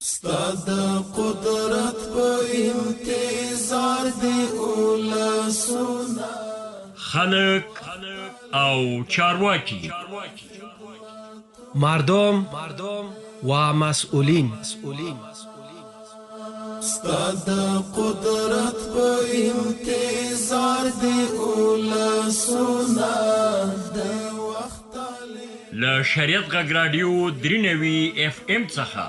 ستاد قدرت په انتظار دی اولسونه خلق او چارواکی مردم و مسئولین ستاد قدرت په انتظار دی اولسونه له شریعت غږ راډیو 93 اف ام څخه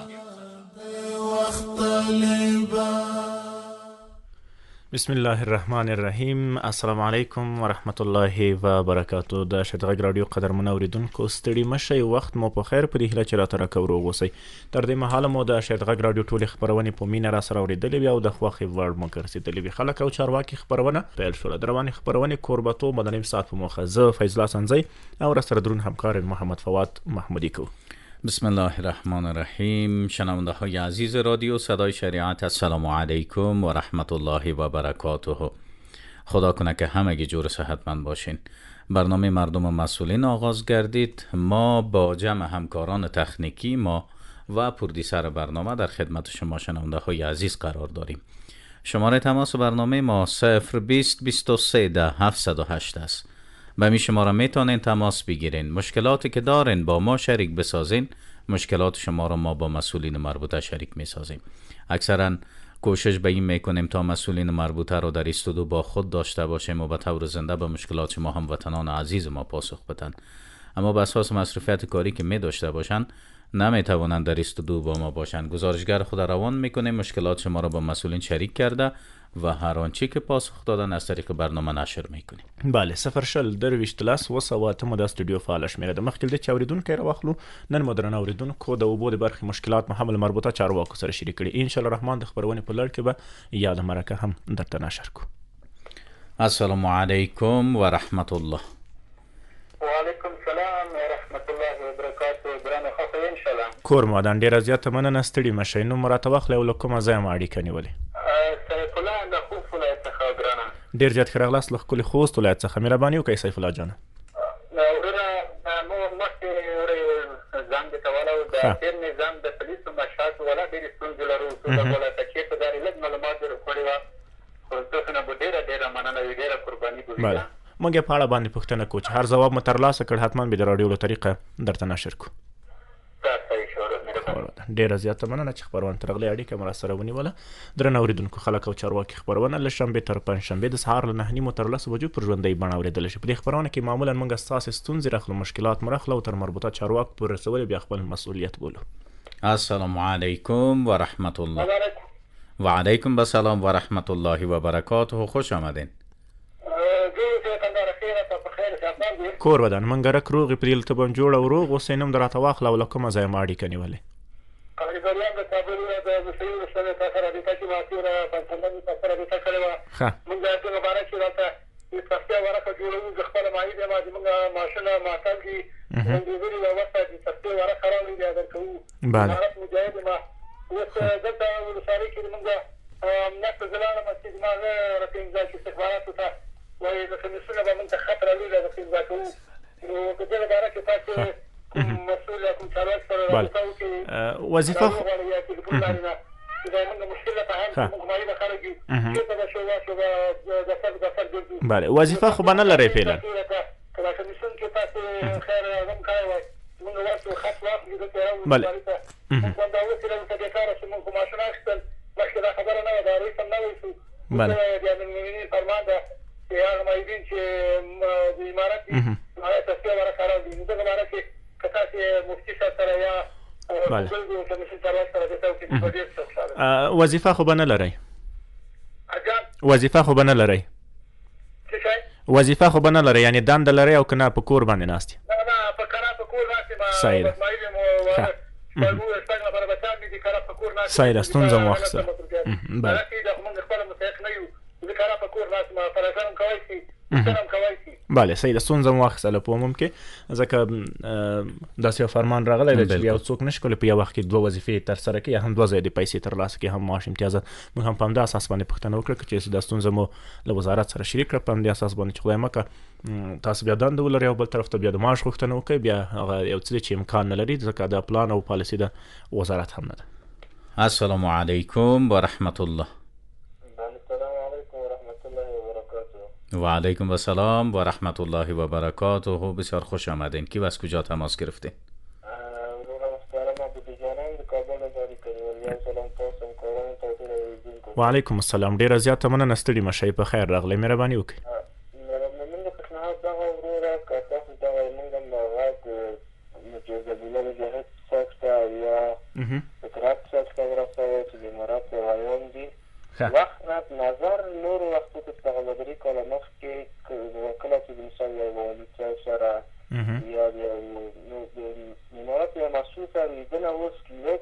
بسم الله الرحمن الرحیم. السلام علیکم ورحمت الله وبرکاتو. د شریعت غږ راډیو قدرمن اوریدونکو ستړي مشئ، وخت مو په خیر. په دې هیله چې راته راکو روغ اوسئ. تر دې مهاله مو د شریعت غږ راډیو ټولې خپرونې په مینه را سره اورېدلې وي او د خوښې وړ مو ګرځېدلې وي. خلک او چارواکي خپرونه پیل شوله. د روانې خپرونې کوربتوب د نیم ساعت په موخه زه فیض الله سنځي او را سره درون همکار محمد فواد محمودی کو. بسم الله الرحمن الرحیم. شنونده های عزیز رادیو صدای شریعت، السلام علیکم و رحمت الله و برکاته. خدا کنه که همگی جور صحتمند باشین. برنامه مردم و مسئولین آغاز گردید. ما با جمع همکاران تکنیکی ما و پردیسر برنامه در خدمت شما شنونده های عزیز قرار داریم. شماره تماس برنامه ما 020 23 708 است. به می شما را میتونین تماس بگیرین. مشکلاتی که دارین با ما شریک بسازین. مشکلات شما را ما با مسئولین مربوطه شریک میسازیم. اکثرا کوشش به این میکنیم تا مسئولین مربوطه را در استودیو با خود داشته باشیم و به طور زنده به مشکلات ما هموطنان عزیز ما پاسخ بدن. اما به اساس مصروفیت کاری که می داشته باشن نمیتوانند در استودیو با ما باشند. گزارشگر خود روان میکنیم مشکلات شما را با مسئولین شریک کرده و هر آنچه که پاسخ دادن از طریق برنامه نشر میکنیم. بله، 0 درویشت لاس و سوات مو د استودیو فعال شمیره. د مخکې د چا اوریدونکو را واخلو. نن مو درنه اوریدونکو د اوبو د برخې مشکلات محمل مربوطه چارواکو سره شریک کړي. ان شاء الله رحمان د خبرونه په لړ کې به یاد مرکه هم درته نشر کو. السلام علیکم و رحمت الله. و علیکم السلام و رحمت الله و برکاته. درنه خو ان شاء الله. کور مادان ډیر زیاته مننه ستړي مشئ. نو مراته واخلې او کومه ځای ما اړیکه نیولې. سیف الله د خوف ولایت څخه درنه. ډیر زیات خراغلاس له خپل خوست ولایت څخه مهرباني وکړئ سیف الله جان. ورته مو مخکې ځان د کولو د تیر نظام د پولیسو مشهات ولا ډیر ستونزې لرو. څه د ولایت کې په داري لږ معلومات ورکړي و. خو څه نه ډیره مننه وی ډیره قرباني کوي. بله، موږ په اړه باندې پوښتنه کوو چې هر جواب مو ترلاسه کړ حتما به د راډیو له طریقه درته نشر کو. ډیره زیاته مننه چې خبرونه ترغلې اړیکه مر سره ونیوله. درنه اوریدونکو خلک او چارواکي خبرونه له شنبه تر پنځشنبه د سهار له 9:30 تر 10 بجو پر ژوندۍ بڼه اوریدل شي. په دې خبرونه کې معمولا موږ اساس ستونزې راخلو، مشکلات مرخلو او تر مربوطه چارواکو پر رسول بیا خپل مسؤلیت بولو. السلام علیکم و رحمت الله. و علیکم السلام و رحمت الله و برکاته. خوش آمدین. کور ودان منګرک روغ پریل ته بم جوړ او روغ وسینم دراته واخلا ول کومه ځای ما اړیکه نیولې. قریباً د کابل د سیمې سره سره د تاسو ماسوره پنځمنه سره د تکلوا. موږ د مبارک راته د تاسو ورکه جوړو د خپل مایده ما د موږ ماشینه ماټاږي د دې ویلو واسطه د تاسو ورکه راوړي د درکو. بله. مجاهد ما اوس دلته ورساري کې موږ نفس زلاله مسجد ما راته ځکه استخبارات ته وایي د کمیسیون به موږ خطر لري د ځکه نو په دې اړه کې تاسو مسؤل کوم چارواکي سره راځو چې وظیفه بله وظیفه خو بنه لري فعلا. بله بله هغه مایدین چې د امارات تاسو ورکړل دي دغه لپاره چې کتاسي مفتي سره یا بل کمیسیون سره د توګه وظیفه خو بنه لري. وظیفه خو بنه لري. وظیفه خو بنه لري یعنی دند لري او کنه په کور باندې ناست. نه په کار په کور ناست. صحیح ده. صحیح ده. ستونزه مو واخیسته. بله. بله صحیح ده. ستونزه مو واخیستله په عموم کې ځکه داسې فرمان راغلی دی چې یو څوک نشي کولی په یو وخت کې دوه وظیفې ترسره کړي یا هم دوه ځایه د پیسې ترلاسه کړي هم معاش امتیازات. موږ هم په همدا اساس باندې پوښتنه وکړه چې دا ستونزه مو له وزارت سره شریک کړه په همدې اساس باندې چې خدای مکړه تاسو بیا دنده ولرئ او بل طرف ته بیا د معاش غوښتنه وکړئ بیا هغه یو څه چې امکان نه لري ځکه دا پلان او پالیسي د وزارت هم نه ده. السلام علیکم و رحمت الله. السلام علیکم و رحمت الله و برکاته. و علیکم السلام و رحمت الله و برکاته. بسیار خوش آمدین. کی و از کجا تماس گرفتین؟ و علیکم السلام. ډیر زیاته مننه، ستړي مشئ، په خیر راغلی، مهرباني وکړئ. وقت نظر نور وقتی که تقلادری کالا مخی که کلاسی بنسان یا والی سره یا امارات یا مسئول سر ایدن اوز که یک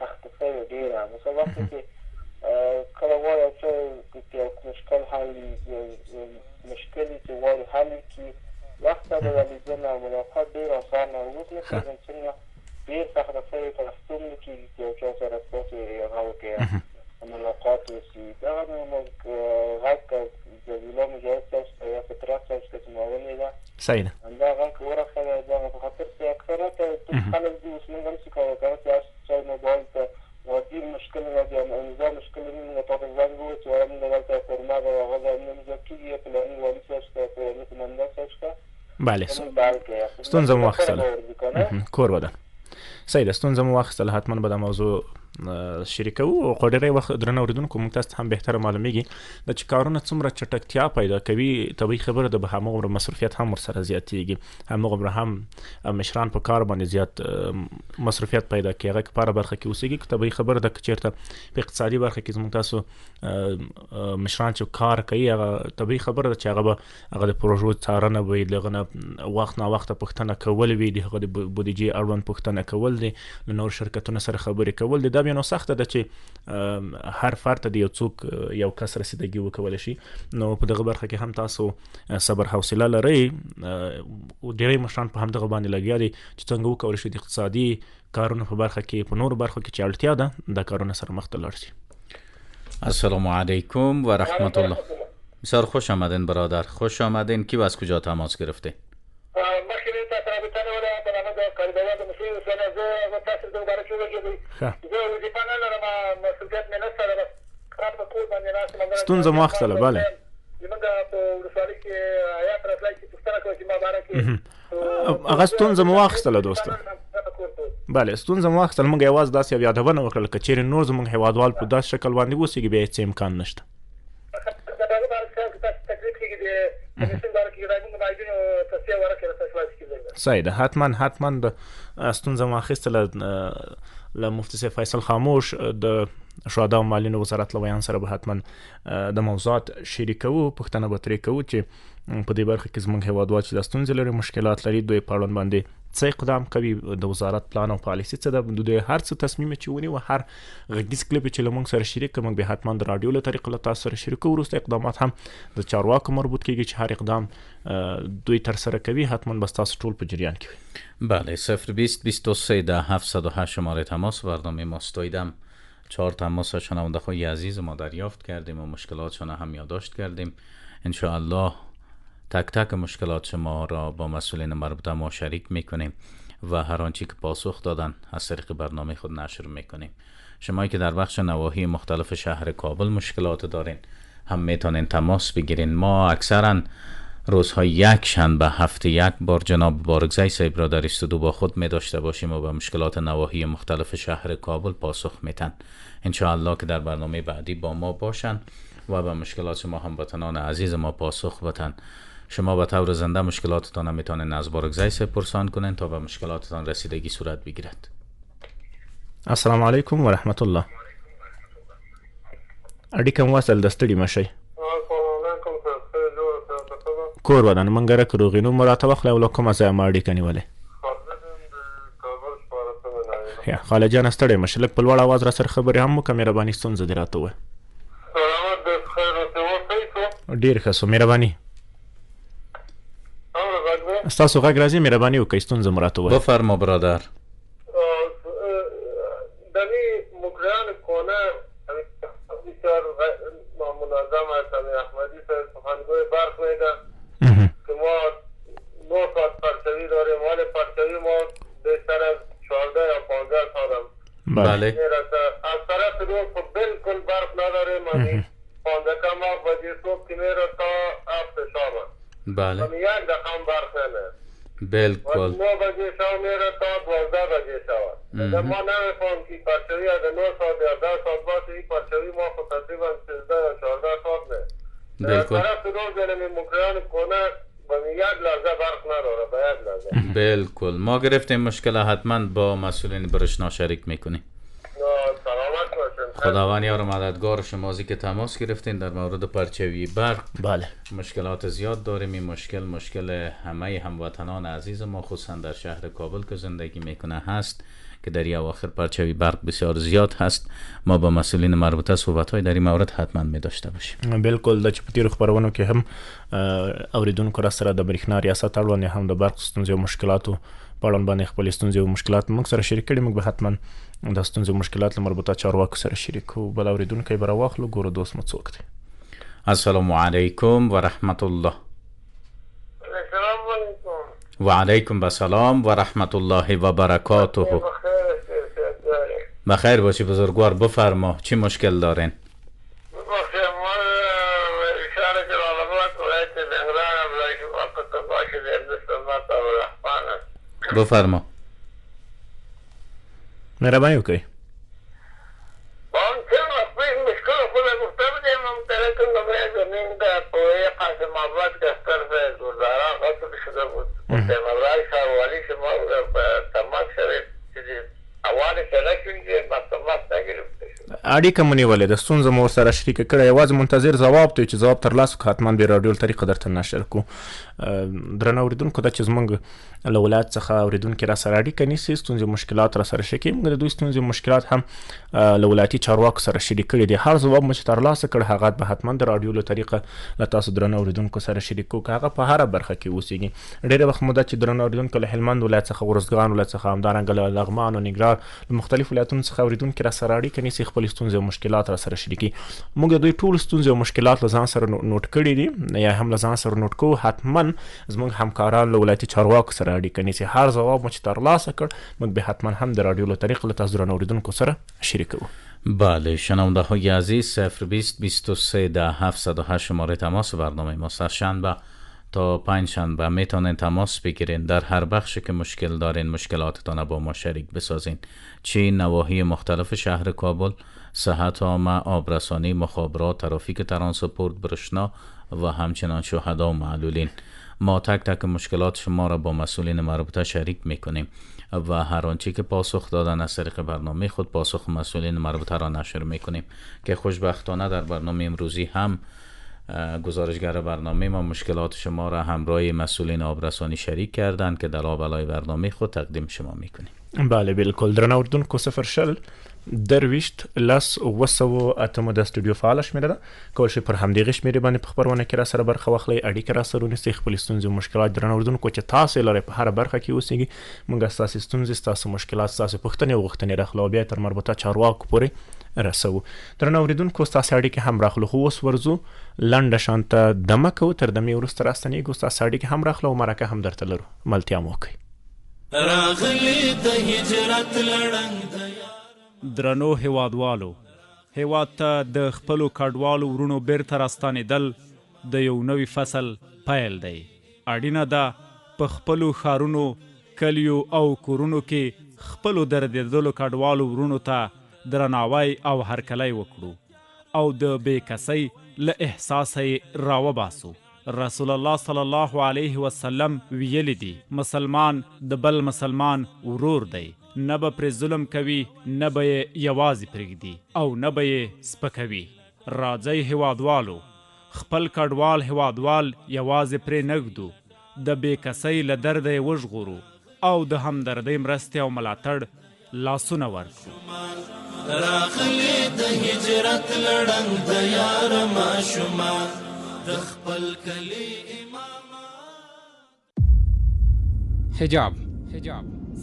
سخت خیلی دیره. مثلا وقتی که کلاوای اچه مشکل حلی مشکلی که وای حلی که وقت دا ولیدن ملاقات دیر آسان نوز میکنم چنین دیر سخت خیلی ترستون میکی که اچه سر اسپاس غاو که ملاقات رسید. اگر غاق جزیلا مجاید ساست یا فترات ساست که تماوی نیده صحیح. انده غاق ورا خیلی ازاقه بخاطر که اکثرات خلق دی اسمون غمسی که وکانت یا شاید موبایل تا ودیر مشکل ندی یا انزا مشکل نمی نطاق زنگ بود و من دوال تا فرما و غذا نمیزا کی یا پلانی والی ساست که پلانی کننده ساست که بله. ستونزه مو واخیستله. کور بدن. صحیح ده. ستونزه مو واخیستله. حتما به دا موضوع شریکو او ډیری وخت درنه اوریدونکو موږ تاسو هم بهتره معلومیږي د چې کارونه څومره چټکتیا پیدا کوي، طبیعي خبره ده به همغومره مصروفیت هم ورسره زیاتیږي، همغومره هم مشران په کار باندې زیات مصروفیت پیدا کوي. هغه په برخه کې اوسېږي، طبیعي خبره ده که چیرته په اقتصادي برخه کې زموږ تاسو مشران چې کار کوي، هغه طبیعي خبره ده چې هغه د پروژو څارنه وي، دغه نه وخت نه وخت پوښتنه کول وي، د هغه د بودیجې اړوند پوښتنه کول دي، له نور شرکتونو سره خبرې کول دي. دا بیا نو سخته ده چې هر فرد ته د یو څوک یو کس رسیدګي وکولی شي. نو په دغه برخه کې هم تاسو صبر حوصله لرئ. ډېری مشران په همدغه باندې لګیا دي چې څنګه وکولی شي د اقتصادي کارونو په برخه کې، په نورو برخو کې چې اړتیا ده دا کارونه سره مخ ته لاړ شي. السلام علیکم و رحمت الله. بسیار خوش آمدین برادر، خوش آمدین. کی و از کجا تماس گرفته؟ مخکې تاسو رابطه ولا په هغه د کارګرانو د مسؤلیت سره زه تاسو د مبارک وګورئ. زه وظیفه نه لرم، مسؤلیت مې نه سره خراب په کور باندې راځم. ستونزه مو واخیستله. بله. زمونږ په ولسوالۍ کې حیات راتلای چې پوښتنه کوي چې ما مبارک هغه ستونزه مو واخیستله دوسته. بله، ستونزه مو واخیستله. موږ یوازې داسې یو یادونه وکړل که چیرې نور زموږ هیوادوال په داسې شکل باندې اوسېږي بیا هېڅ امکان نشته. صحیح ده. حتما د ستونزه مو اخیستله له مفتي صاحب فیصل خاموش د شهدا و مالین وزارت له بیان سره به حتما د موضوعات شریکوو، پوښتنه به ترې کوو چې په دې برخه کې زموږ هیوادوال چې د ستونزې لري، مشکلات لري، دوی په اړوند باندې څه اقدام کوي، د وزارت پلان او پالیسي څه ده، دوی هر څه تصمیم چې ونیوه، هر غږیز کلیپ چې له موږ سره شریک کړه، موږ به حتما د راډیو له طریقې له تاسو سره شریکوو. وروسته اقدامات هم د چارواکو مربوط کیږي چې هر اقدام دوی ترسره کوي، حتما به ستاسو ټول په جریان کې وي. بله. 020 23 10 708 شماره تماس برنامه ماست. دویدم 4 تماس شنونده های عزیز ما دریافت کردیم و مشکلاتشان هم یادداشت کردیم. ان شاء الله تک تک مشکلات شما را با مسئولین مربوطه ما شریک میکنیم و هر آنچه که پاسخ دادن از طریق برنامه خود نشر میکنیم. شمایی که در بخش نواحی مختلف شهر کابل مشکلات دارین هم میتونین تماس بگیرین. ما اکثرا روزهای یک شنبه هفته یک بار جناب بارگزای صاحب را در استودیو با خود می داشته باشیم و به مشکلات نواحی مختلف شهر کابل پاسخ میتن. ان شاء الله که در برنامه بعدی با ما باشن و به مشکلات شما هموطنان عزیز ما پاسخ بدن. شما به طور زنده مشکلاتتان میتونین از بارگزای صاحب پرسان کنین تا به مشکلاتتان رسیدگی صورت بگیرد. السلام علیکم و رحمت الله. اړیکه مو وصل د ستړي مشئ. کور ودان منګره کروغینو مراته وخله ولا کومه ځای ما اړیکه نیولې. یا خاله جان ستړي مشل په لوړ आवाज را سره خبرې هم وکړه، مهرباني ستونزه دې راته وه. ډیر ښه سو، مهرباني ستاسو غږ راځي، مهرباني وکړئ ستونزه مو راته وه. بفرما برادر. دمی مقران کنه بسیار منظم است. احمدی صاحب سخنگوی برق میده که ما 9 ساعت پرچوی داریم، حال پرچوی ما بیشتر از 14 یا 15 ساعت هم بله از طرف روز خب بالکل برق نداره من 15 بجه صبح که میره تا 7 شام بله من یک دقیقه هم برق نمیره بالکل 9 بجه شام میره تا 12 بجه شام ما نمیفهم که پرچوی اگه 9 ساعت یا 10 ساعت باشه این پرچوی ما خود تقریبا 13 یا 14 ساعت نه بالکل طرف روز یعنی مکریان کنه با یک لحظه برق نداره با یک لحظه بالکل ما گرفتیم مشکل حتما با مسئولین برشنا شریک میکنیم سلامت باشین خداوند یار مددگار شمازی که تماس گرفتین در مورد پرچوی برق. بله مشکلات زیاد داریم. این مشکل همه هموطنان عزیز ما خصوصا در شهر کابل که زندگی میکنه هست که در این اواخر پرچوی برق بسیار زیاد هست. ما با مسئولین مربوطه صحبت‌های در این مورد حتما می داشته باشیم. بالکل د چپتیرو خبرونو کې هم اوریدونکو را سره د برېښنا ریاست اړوند هم د برق ستونزې او مشکلاتو په اړه باندې خپل ستونزې او مشکلات موږ سره شریک کړي. موږ به حتما د ستونزې او مشکلات له مربوطه چارواکو سره شریک کوو. بل اوریدونکو به راواخلو ګورو دوست مو څوک دی. السلام علیکم و رحمت الله. السلام علیکم. و علیکم السلام و رحمت الله و برکاته. بخیر باشی بزرگوار. بفرما چی مشکل دارین؟ بفرما. مهربانی وکړئ. اړیکه مو نیولې ده، ستونزه مو ورسره شریکه کړې، یوازې منتظر ځواب دی چې ځواب ترلاسه کړو حتما به راډیو طریقه درته نشر کوو. درنه اوریدونکو دا چې زموږ له ولایت څخه اوریدونکي را سره اړیکه نیسي، ستونزې مشکلات را سره شریکوي. موږ د دوی ستونزې مشکلات هم له ولایتي چارواکو سره شریک کړي دي. هر ځواب مو چې ترلاسه کړ هغه به حتما د راډیو له طریقه له تاسو درنه اوریدونکو سره شریک کوو، که هغه په هره برخه کې اوسیږي. ډېره وخت مو ده چې درنه اوریدونکو له هلمند ولایت څخه، ورزګان ولایت څخه، همدارنګه له لغمان او ننګرهار له مختلفو ولایتونو څخه اوریدونکي را سره اړیکه نیسي، خپل ستونزې او مشکلات را سره شریکي. موږ د دوی ټول ستونزې او مشکلات له ځان سره نوٹ کړي دي یا هم له ځان سره نوٹ کوو. حتما زموږ همکاران له ولایتي چارواکو سره اړیکه نیسي. هر ځواب مو چې ترلاسه کړ موږ به حتما هم د راډیو له طریقې له تاسو درنو اوریدونکو سره شریکوو. بله شنونده های عزیز 020 23 10 708 شماره تماس برنامه ما از شنبه تا پنجشنبه میتونین تماس بگیرین. در هر بخشی که مشکل دارین مشکلاتتان با ما شریک بسازین، چی نواحی مختلف شهر کابل، صحت عامه، آبرسانی، مخابرات، ترافیک، ترانسپورت، برشنا و همچنان شهدا و معلولین. ما تک تک مشکلات شما را با مسئولین مربوطه شریک میکنیم و هر آنچه که پاسخ دادن از طریق برنامه خود پاسخ مسئولین مربوطه را نشر میکنیم که خوشبختانه در برنامه امروزی هم گزارشگر برنامه ما مشکلات شما را همراه مسئولین آبرسانی شریک کردند که در آبلای برنامه خود تقدیم شما میکنیم. بله بالکل. درنه اوریدونکو 0 درویشت لس وسو اتمو د استودیو فعال شمیره ده. کول شي پر همدغه شمیره باندې په خبرونه کې را سره برخه واخلئ، اړیکه را سره ونیسئ، خپل ستونزې او مشکلات درنه اوریدونکو چې تاسو لرئ په هره برخه کې اوسیږي، موږ ستاسو ستونزې، ستاسو مشکلات، ستاسو پوښتنې او غوښتنې راخلو، بیا تر مربوطه چارواکو پورې رسوو. درنه اوریدونکو ستاسو اړیکې هم راخلو، خو اوس ورځو لنډه شانته دمه کوو، تر دمې وروسته راستنیږو، ستاسو اړیکې هم راخلو او مرکه هم درته لرو. ملتیا مو وکړئ. راغلی د هجرت لړنګ درنو هیوادوالو، هیواد ته د خپلو کډوالو ورونو بیرته راستانېدل د یو نوي فصل پیل دی. اړینه ده په خپلو ښارونو، کلیو او کورونو کې خپلو دردېدلو کډوالو ورونو ته درناوی او هرکلی وکړو او د بې کسۍ له احساسه یې راوباسو. رسول الله صلی الله علیه وسلم ویلی دی مسلمان د بل مسلمان ورور دی، نه به پرې ظلم کوي، نه به یې یوازې پرېږدي او نه به یې سپکوي. راځئ هیوادوالو، خپل کډوال هیوادوال یوازې پرې نږدو، د بې کسۍ له درده یې وژغورو او د همدردۍ مرستې او ملاتړ لاسونه ورکړو. راغلی د هجرت لړنګ د یار ماشومان د خپل کلی امامان. حجاب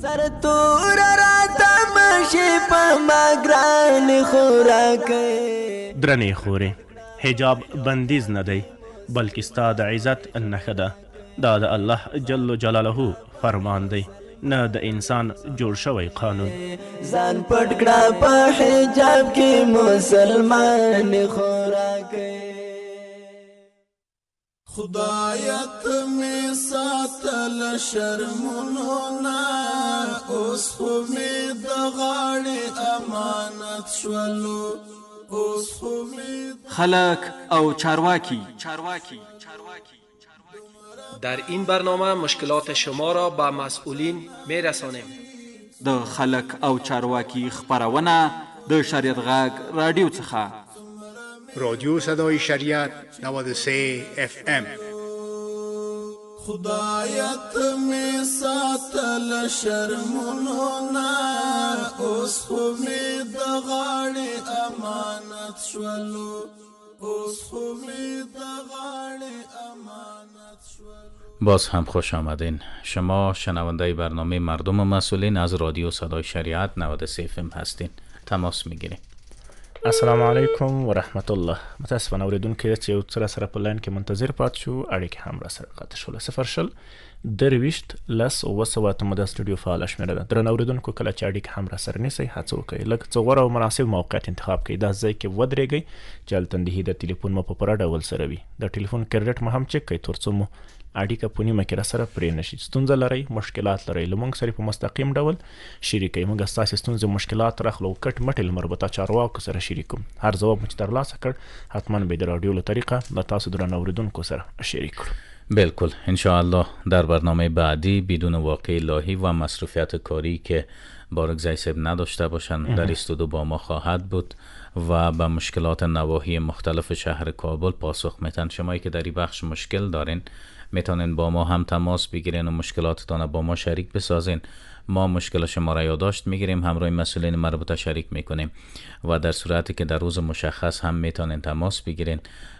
سر تور راته مشي په ماګران خوراکې. درنې خورې، حجاب بندیز نه دی بلکې ستا د عزت نښه ده. دا د الله جل جلاله فرمان دی نه د انسان جوړ شوی قانون. ځان پټ کړه په حجاب کې مسلمان خوراکي خدایت می ساتل شرمونو نا اوس خو می د غاړې امانت شولو اوس خو می خلق او چارواکی. در این برنامه مشکلات شما را به مسئولین می رسانیم. د خلق او چارواکی خبرونه د شریعت غږ رادیو څخه. رادیو صدای شریعت 93 FM. خدایت می ساتل شرمونو نا اوس خو می د غاړې امانت شولو اوس خو می د غاړې امانت شولو. باز هم خوش آمدین. شما شنونده برنامه مردم مسئولین از رادیو صدای شریعت 93 FM هستین. تماس میگیریم. السلام علیکم و رحمت الله. متاسفانه اوریدونکو چې یو څه سره په لاین کې منتظر پات شو، اړیکې هم را سره قطع شول. 0 درویشت لس و سوات مده استودیو فعال شمیره ده. درنه اوریدونکو کله چې اړیکې هم را سره نیسئ هڅه وکړئ لږ څه غوره او مناسب موقعیت انتخاب کړئ. دا ځای کې ودرېږئ چې هلته د ټلیفون مو په پوره ډول سره وي. د ټلیفون کریډټ مو هم چک کړئ تر څو مو اړیکه په نیمه کې را سره پرې نشي. ستونزه لرئ، مشکلات لرئ، له موږ سره په مستقیم ډول شریکئ. موږ ستاسې ستونزې مشکلات راخلو او کټ مټې له مربوطه چارواکو سره شریکوم. هر ځواب مو چې ترلاسه کړ حتما به د رادیو له طریقه له تاسو درنه اوریدونکو سره شریک کړو. بالکل انشاءالله در برنامه بعدی بدون واقع الهی و مصروفیت کاری که بارگزای صاحب نداشته باشند در استودیو با ما خواهد بود و به مشکلات نواحی مختلف شهر کابل پاسخ میتن. شمایی که در این بخش مشکل دارین میتونین با ما هم تماس بگیرین و مشکلاتتان با ما شریک بسازین. ما مشکل شما را یادداشت میگیریم، همراه مسئولین مربوطه شریک میکنیم و در صورتی که در روز مشخص هم میتونین تماس بگیرین.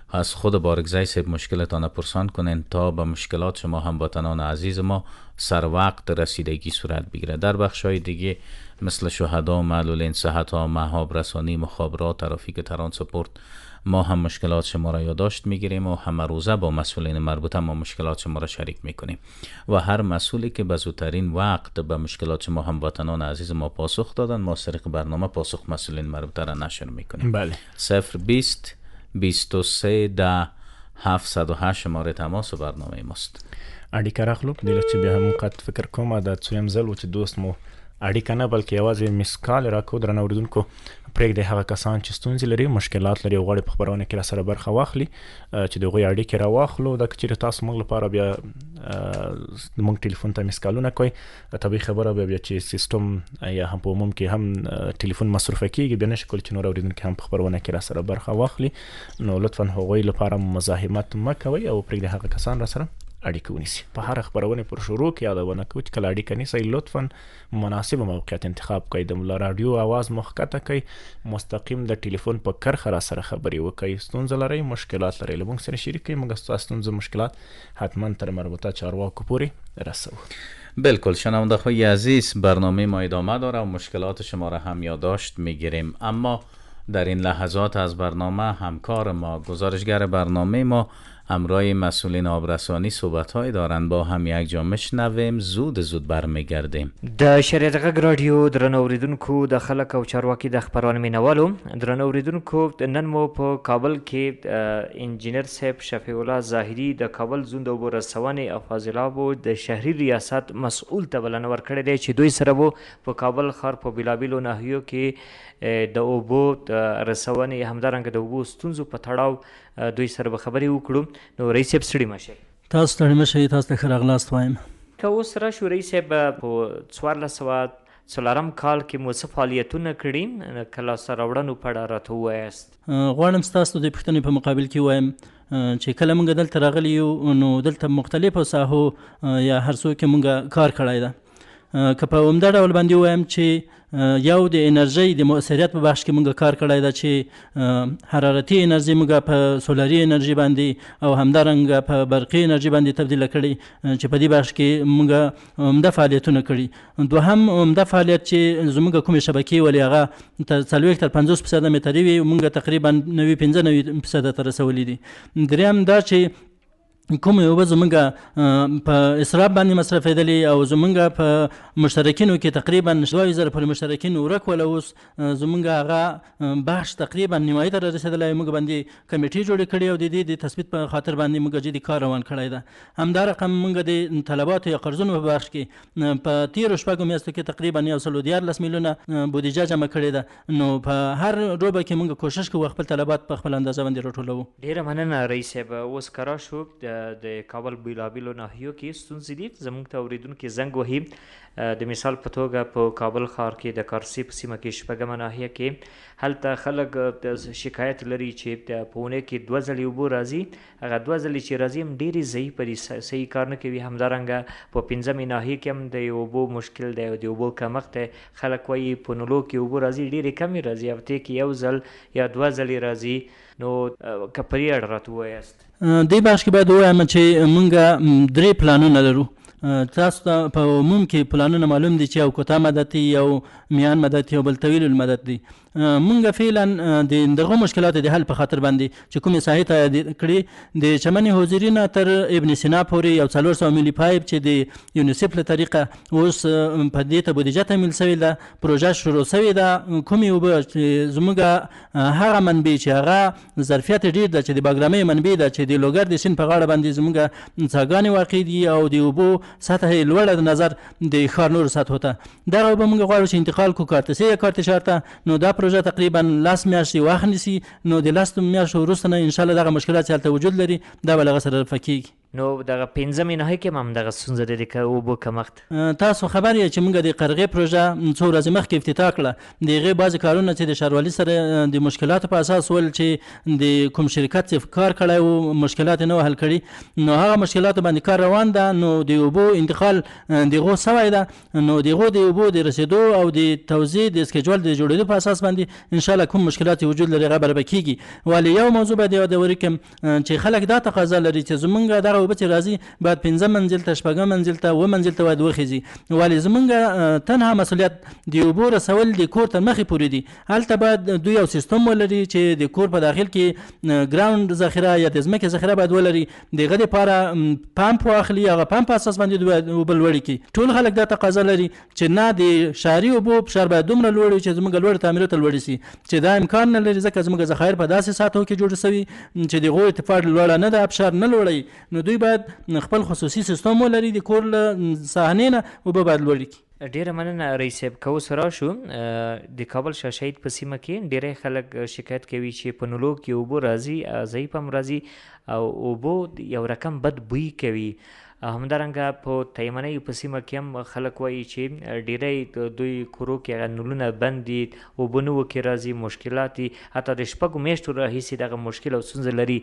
از خود بارگزای صاحب مشکلتان پرسان کنین تا به مشکلات شما هموطنان عزیز ما سر وقت رسیدگی صورت بگیره. در بخش‌های دیگه مثل شهدا، معلولین، صحت ها، مهاب رسانی، مخابرات، ترافیک، ترانسپورت ما هم مشکلات شما را یادداشت میگیریم و همه روزه با مسئولین مربوطه ما مشکلات شما را شریک میکنیم و هر مسئولی که به زودترین وقت به مشکلات شما هموطنان عزیز ما پاسخ دادن ما سرق برنامه پاسخ مسئولین مربوطه را نشر میکنیم. بله. 020 23 10 708 شماره تماس و برنامه ماست. اړیکه راخلو دله چې بیا هم قد فکر کوم دا څویم ځل و چې دوست مو اړیکه نه بلکې یوازې مسکال راکو درنه اوریدونکو پرېږدئ هغه کسان چې ستونزې لري، مشکلات لري او غواړي په خپرونه کې را سره برخه واخلي چې د هغوی اړیکې راواخلو. دا که چېرې تاسو موږ لپاره بیا موږ ټلیفون ته مسکالونه کوئ طبیعي خبره بیا چې سیستم یا هم په عموم کې هم ټلیفون مصرفه کېږي بیا نشي کولی چې نور اورېدونکي هم په خپرونه کې را سره برخه واخلي. نو لطفا هغوی لپاره مزاحمت مه کوئ او پرېږدئ هغه کسان را سره اړیکه ونیسي. په هر خبرونه پر شروع کې یادونه کوو چې کله اړیکه نیسئ لطفا مناسب موقعیت انتخاب کړئ. د رادیو आवाज مخکته کړئ، مستقیم د ټلیفون په کرخه را سره خبرې وکړئ. ستونزه لرئ، مشکلات لرئ، له موږ سره شریک کړئ. موږ ستاسو ستونزې مشکلات حتما تر مربوطه چارواکو پورې رسوو. بالکل شنونده های عزیز، برنامه ما ادامه داره و مشکلات شما را هم یادداشت میگیریم. اما در این لحظات از برنامه همکار ما گزارشگر برنامه ما همراه مسئولین آبرسانی صحبت‌های دارن، با هم یک جا میشنویم. زود برمیگردیم. د شریعت غږ رادیو درنو اوریدونکو، د خلک او چارواکي د خبرونو مینوالو، درنو اوریدونکو، نن مو په کابل کې انجینر صاحب شفیع الله ظاهری د کابل زون د اوبو رسونې او فاضلابو د شهري ریاست مسؤل ته بلنه ورکړې دی چې دوی سره وو په کابل ښار په بیلابیلو ناحیو کې د اوبو رسونې همدارنګه د اوبو ستونزو په تړاو دوی سره به خبرې وکړو. نو رئیس صاحب ستړي مه شئ. تاسو ستړي مه شئ، تاسو ته ښه راغلاست وایم. که اوس راشو رئیس صاحب، په 1404 کال کې مو څه فعالیتونه کړي که لاسته راوړنو په اړه راته ووایاست؟ غواړم ستاسو د پوښتنې په مقابل کې ووایم چې کله موږ دلته راغلي یو نو دلته مختلفو ساحو یا هر څو کې موږ کار کړی ده. که په عمده ډول باندې ووایم چې یو د انرژۍ د مؤثریت په بخش کې موږ کار کړی ده چې حرارتي انرژي موږ په سولري انرژي باندې او همدارنګه په برقي انرژي باندې تبدیله کړي چې په دې بخش کې موږ عمده فعالیتونه کړي. دوهم عمده فعالیت چې زموږ کومې شبکې ولې هغه تر 40 تر 50% متري وي، موږ تقریبا 95% ته رسولي دي. دریم دا چې کومې اوبه زمونږ په اسراف باندې مصرفېدلې او زمونږ په مشترکینو کې تقریبا 2000 پر مشترکین ورک ولا اوس زمونږ هغه بخش تقریبا نیمایي ته رسېدلی. موږ باندې کمیټې جوړې کړې او د دې د تثبیت په خاطر باندې موږ جدي کار روان کړی ده. همدا رقم موږ د طلباتو یا قرضونو په بخش کې په تېرو 4 میاشتو کې تقریبا 114 میلیونه بودیجه جمع کړې ده. نو په هر روبه کې موږ کوشش کوو خپل طلبات په خپل اندازه باندې راټولوو. ډېره مننه رئیس صاحب. اوس کرا شو د کابل بیلابیلو ناحیو کې ستونزې دي. زموږ ته اورېدونکي زنګ وهي. د مثال په توګه په کابل ښار کې د کارسي په سیمه کې 6مه ناحیه کې هلته خلک شکایت لري چې په اونۍ کې 2 ځلې اوبه راځي. هغه 2 ځلې چې راځي هم ډېرې ضعیفه دي، صحیح کار نه کوي. همدارنګه په 5مې ناحیه کې هم د اوبو مشکل دی او د اوبو کمښت دی. خلک وایي په نلو کې اوبه راځي ډېرې کمې راځي، هفتې کې 1 ځل یا 2 ځلې راځي. نو که پرې اړه راته ووایاست. دې بخش کې باید ووایم چې موږ 3 پلانونه لرو. تاسو ته په عموم کې پلانونه معلوم دي چې یو کوتاه مدتي، یو میان مدتي او بل طویل المدت دي. مونږ فعلا د دغه مشکلاتو د حل په خاطر باندې چې کومې ساحې ته کړي د چمن حضوري نه تر ابن سینا پورې یو 400 ملي پایپ چې د یونیسف له طریقه اوس په دې ته بودیجه تمویل شوې ده، پروژه شروع شوې ده. کومې اوبه چې زموږ هغه منبع چې هغه ظرفیت ډېر ده چې د باګرامۍ منبع ده چې د لوګر د سیند په غاړه باندې زموږ څاګانې واقع دي او د اوبو سطح لوړه د نظر د ښار نورو سطحو ته. دغه اوبه موږ غواړو چې انتقال کړو کارتسي یا کارتشار ته. نو دا پروژه تقریبا 10 میاشتې وخت نیسي. نو د 10 میاشتو وروسته نه انشاءالله دغه مشکلات چې هلته وجود لري دا به له هغه سره رفع کېږي. نو دغه 5مې ناحیې کې هم دغه ستونزه ده د اوبو کمښت. تاسو خبر یې چې موږ د قرغې پروژه څو ورځې مخکې افتتاح کړه. د هغې بعضې کارونه چې د ښاروالي سره د مشکلاتو په اساس ول چې د کوم شرکت چې کار کړی و مشکلات یې نه وو حل کړي، نو هغه مشکلاتو باندې کار روان ده. نو د اوبو انتقال دغو سوی ده. نو دغو د اوبو د رسېدو او د توزیع د سکیجول د جوړېدو په اساس باندې انشاءالله کوم مشکلات وجود لري هغه به رفع کېږي. ولې یو موضوع باید یادوري کړم چې خلک دا تقاضا لري چې زمونږ دغه اوبه چې راځي باید 5 منزل ته 6 منزل ته 7 منزل ته باید وخیزي. ولې زمونږ تنها مسؤلیت د اوبو رسول د کور تر مخې پورې دي. هلته باید دوی یو سیستم ولري چې د کور په داخل کې ګراوند ذخیره یا د ځمکې ذخیره باید ولري. دغه دپاره پمپ واخلي، هغه پمپ په اساس باندې دوی اوبه لوړې کړي. ټول خلک دا تقاضا لري چې نه د ښاري اوبو فشار باید دومره لوړ وي چې زموږ لوړ تعمیرات ته لوړې سي، چې دا امکان نه لري ځکه زموږ ذخایر په داسې ساحو کې جوړ شوي چې دغو ارتفاع لوړه نه ده، فشار نه لوړوي. نو دوی باید خپل خصوصي سیستم ولري د کور له صحنې نه اوبه باید لوړې کړي. ډیره مننه رئیس صاحب. که اوس راشو د کابل شاه شهید په سیمه کې ډیری خلک شکایت کوي چې په نلو کې اوبه راځي، ضعیف هم راځي او اوبو یو رقم بد بوی کوي. همدارنګه په تیمنۍ په سیمه کې هم خلک وایي چې ډیری دوی کورو کې هغه نلونه بند دي، اوبه نه وکې راځي، مشکلات دي، حتی د 6 میاشتو راهیسې دغه مشکل او ستونزه لري.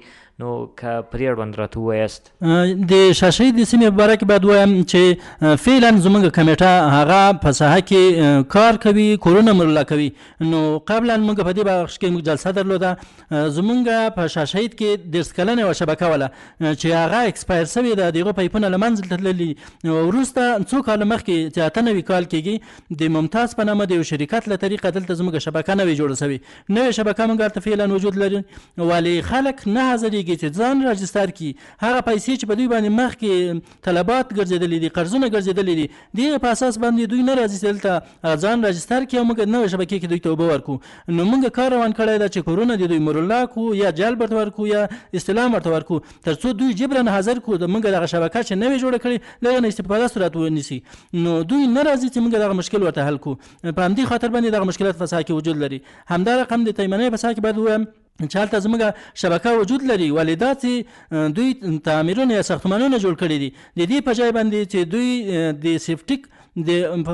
نو که پرې اړوند راته ووایاست. د شاه شهید د سیمې په باره کې باید ووایم چې فعلا زموږ کمیټه هغه په ساحه کې کار کوي، کورونه مرله کوي. نو قبلا موږ په دې بخش کې موږ جلسه درلوده. زموږ په شاه شهید کې 10 کلنه یوه شبکه وله چې هغه ایکسپایر شوې ده، د هغو پایپونه له منځل ته تللي. وروسته څو کاله مخکې چې 98 کال کېږي د ممتاز په نامه د یو شرکت له طریقه دلته زموږ شبکه نوې جوړه شوې. نوې شبکه موږ هلته فعلا وجود لري، ولې خلک نه حاضرېږي چې ځان راجستر کړي. هغه پیسې چې په دوی باندې مخکې طلبات ګرځېدلي دي، قرضونه ګرځېدلي دي، د هغې په اساس باندې دوی نه راځي چې دلته ځان راجستر کړي او موږ نوې شبکې کې دوی ته اوبه ورکړو. نو موږ کار روان کړی ده چې کورونه د دوی مرلا کړو یا جلب ورته ورکړو یا استلام ورته ورکړو، تر څو دوی جبرا حاضر کړو د موږ دغه شبکه چې نوې جوړه کړي له هغه نه استفاده صورت ونیسي. نو دوی نه راځي چې موږ دغه مشکل ورته حل کړو. په همدې خاطر باندې دغه مشکلات په ساحه کې وجود لري. همدا رقم د تیمنۍ په ساحه کې باید ووایم چې هلته زموږ شبکه وجود لري، ولې دا چې دوی تعمیرونه یا ساختمانونه جوړ کړي دي، د دې په ځای باندې چې دوی د سیفټیک د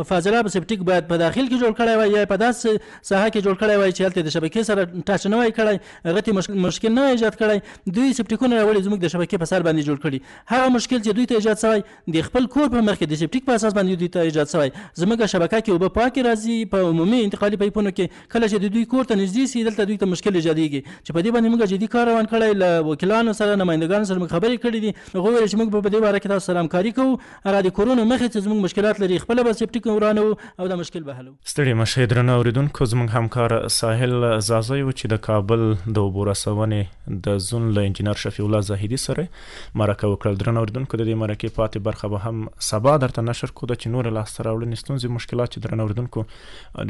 فاضلاب سیفټیک باید په داخل کې جوړ کړی وای یا په داسې ساحه کې جوړ کړی وای چې هلته د شبکې سره ټچ نه وای کړی، هغه ته مشکل نه ایجاد کړی. دوی سیفټیکونه راولي زموږ د شبکې په سر باندې جوړ کړي. هغه مشکل چې دوی ته ایجاد شوی د خپل کور په مخ کې د سیفټیک په اساس باندې دوی ته ایجاد شوی. زموږ شبکه کې اوبه پاکې راځي په عمومي انتقالي پایپونو کې. کله چې د دوی کور ته نږدې سي دلته دوی ته مشکل ایجادېږي چې په دې باندې موږ جدي کار روان کړی. له وکیلانو سره نمایندګانو سره موږ خبرې کړې دي. هغوی ویل چې موږ په دې باره کې تاسو سره همکاري کوو. هغه د کورونو مخې چې زموږ مشکلات لري خپل به سیفټي ورانو او د مشکل به حل. ستړي مشه درنه اوریدونکو زموږ همکار ساحل زازی و چې د کابل د اوبو رسونې د زون له انجینر شفیع الله زاهدي سره مرکه وکړل. درنه اوریدونکو د دې مرکې پاتې برخه به هم سبا درته نشر کوو چې نور لاسته راوړنې ستونزې مشکلات چې درنه اوریدونکو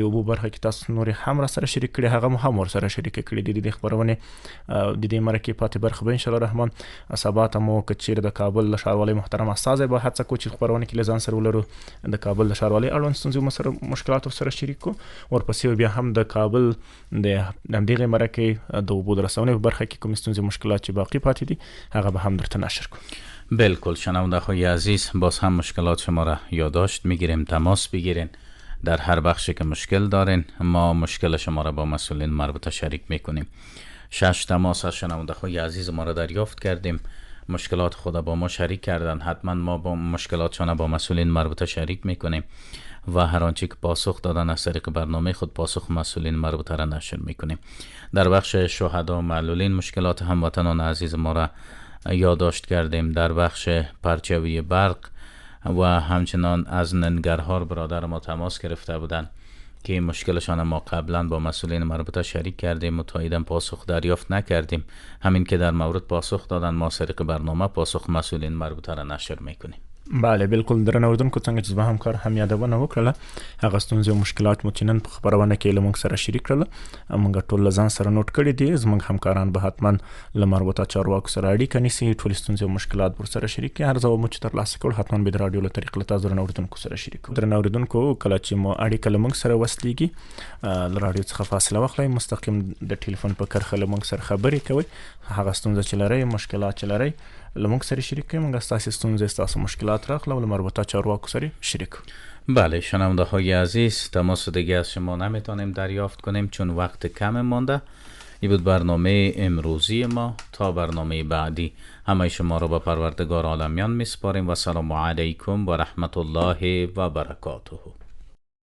د اوبو برخه کې تاسو نور هم را سره شریک کړي هغه هم ور سره شریک کړي د خبرونه د دې مرکې پاتې برخه به ان شاء الله الرحمن سبا ته مو کچیر د کابل ښاروالۍ محترم استاد به هڅه کوي چې خبرونه کې لزان سره ولرو د کابل د ښاروالۍ اړوند ستونزې سره مشکلات سره شریک کو ورپسې بیا هم د کابل د همدغه مرکې د اوبو رسونې برخه کې کوم ستونزې مشکلات چې باقی پاتې دي هغه به هم درته نشر کوو. بالکل شنونده های عزیز باز هم مشکلات شما را یادداشت میگیریم، تماس بگیرین. در هر بخشی که مشکل دارین ما مشکل شما را با مسئولین مربوطه شریک میکنیم. 6 تماس از شنونده های عزیز ما را دریافت کردیم، مشکلات خود با ما شریک کردن. حتما ما با مشکلاتشان با مسئولین مربوطه شریک میکنیم و هر آنچه که پاسخ دادن از طریق برنامه خود پاسخ مسئولین مربوطه را نشر میکنیم. در بخش شهدا و معلولین مشکلات هموطنان عزیز ما را یادداشت کردیم. در بخش پرچاوی برق و همچنان از ننگرهار برادر ما تماس گرفته بودند که مشکلشان ما قبلا با مسئولین مربوطه شریک کردیم و تاییداً پاسخ دریافت نکردیم. همین که در مورد پاسخ دادن ما طریق برنامه پاسخ مسئولین مربوطه را نشر میکنیم. بله بالکل درنه اوریدونکو څنګه چې زما همکار هم یادونه وکړله هغه ستونزې او مشکلات مو چې نن په خبرونه کې له موږ سره شریک کړل موږ ټول له ځان سره نوٹ کړي دي. زموږ همکاران به حتما له مربوطه چارواکو سره اړیکه نیسي، ټول ستونزې او مشکلات ورسره شریک کړي. هر ځواب مو چې ترلاسه کړو حتما به د راډیو له طریق له تاسو درنه اوریدونکو سره شریک کړو. درنه اوریدونکو کله چې مو اړیکه له موږ سره وصلېږي له راډیو څخه فاصله واخلئ، مستقیم د ټلیفون په کرښه له موږ سره خبرې کوئ. هغه ستونزه چې لرئ، مشکلات چې لرئ له موږ سره شریک کړئ. موږ ستاسو ستونزې ستاسو مشکلات راخلو و له مربوطه چارواکو سره شریک کنیم. بله شنونده های عزیز تماس دیگه از شما نمیتونیم دریافت کنیم چون وقت کم مانده. این بود برنامه امروزی ما. تا برنامه بعدی همه شما را به پروردگار عالمیان میسپاریم و سلام علیکم و رحمت الله و برکاته.